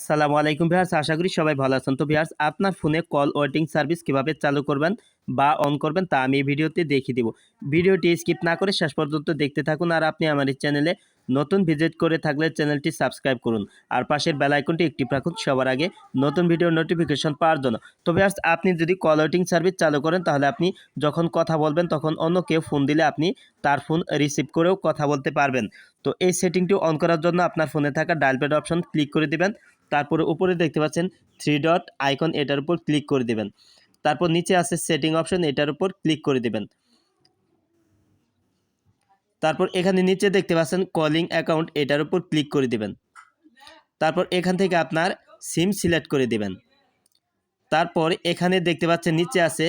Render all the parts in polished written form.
আসসালামু আলাইকুম ভিউয়ার্স, আশা করি সবাই ভালো আছেন। তো ভিউয়ার্স, আপনার ফোনে কল ওয়েটিং সার্ভিস কিভাবে চালু করবেন বা অন করবেন তা আমি এই ভিডিওতে দেখিয়ে দিব। ভিডিওটি স্কিপ না করে শেষ পর্যন্ত দেখতে থাকুন। আর আপনি আমার এই চ্যানেলে নতুন ভিজিট করে থাকলে চ্যানেলটি সাবস্ক্রাইব করুন আর পাশের বেল আইকনটি অ্যাক্টিভ রাখুন সবার আগে নতুন ভিডিওর নোটিফিকেশন পাওয়ার জন্য। তো ভিউয়ার্স, আপনি যদি কল ওয়েটিং সার্ভিস চালু করেন তাহলে আপনি যখন কথা বলবেন তখন অন্য কেউ ফোন দিলে আপনি তার ফোন রিসিভ করেও কথা বলতে পারবেন। তো এই সেটিংটি অন করার জন্য আপনার ফোনে থাকা ডায়াল প্যাড অপশন ক্লিক করে দিবেন। তারপরে উপরে দেখতে পাচ্ছেন 3 ডট আইকন, এটার উপর ক্লিক করে দিবেন। তারপর নিচে আছে সেটিং অপশন, এটার উপর ক্লিক করে দিবেন। তারপর এখানে নিচে দেখতে পাচ্ছেন কলিং অ্যাকাউন্ট, এটার উপর ক্লিক করে দিবেন। তারপর এখান থেকে আপনার সিম সিলেক্ট করে দিবেন। তারপর এখানে দেখতে পাচ্ছেন নিচে আছে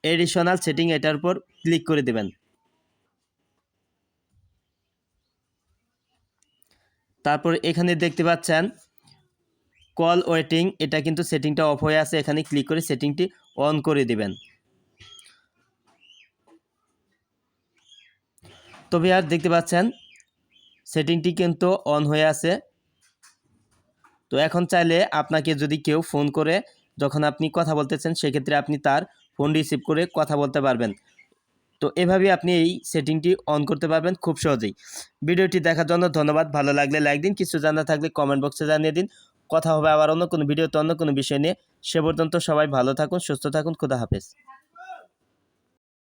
এডিশনাল সেটিং, এটার উপর ক্লিক করে দিবেন। তারপর এখানে দেখতে পাচ্ছেন কল ওয়েটিং, এটা কিন্তু সেটিংটা অফ হয়ে আছে, এখানে ক্লিক করে সেটিংটি অন করে দিবেন। তো ভিউয়ার্স, দেখতে পাচ্ছেন সেটিংটি কিন্তু অন হয়ে আছে। তো এখন চাইলে আপনাকে যদি কেউ ফোন করে যখন আপনি কথা বলতেছেন সেক্ষেত্রে আপনি তার ফোন রিসিভ করে কথা বলতে পারবেন। তো এভাবে আপনি এই সেটিংটি অন করতে পারবেন খুব সহজেই। ভিডিওটি দেখার জন্য ধন্যবাদ। ভালো লাগলে লাইক দিন, কিছু জানা থাকলে কমেন্ট বক্সে জানিয়ে দিন। কথা হবে আবার অন্য কোনো ভিডিওতে অন্য কোনো বিষয় নিয়ে। সে পর্যন্ত সবাই ভালো থাকুন, সুস্থ থাকুন। খোদা হাফেজ।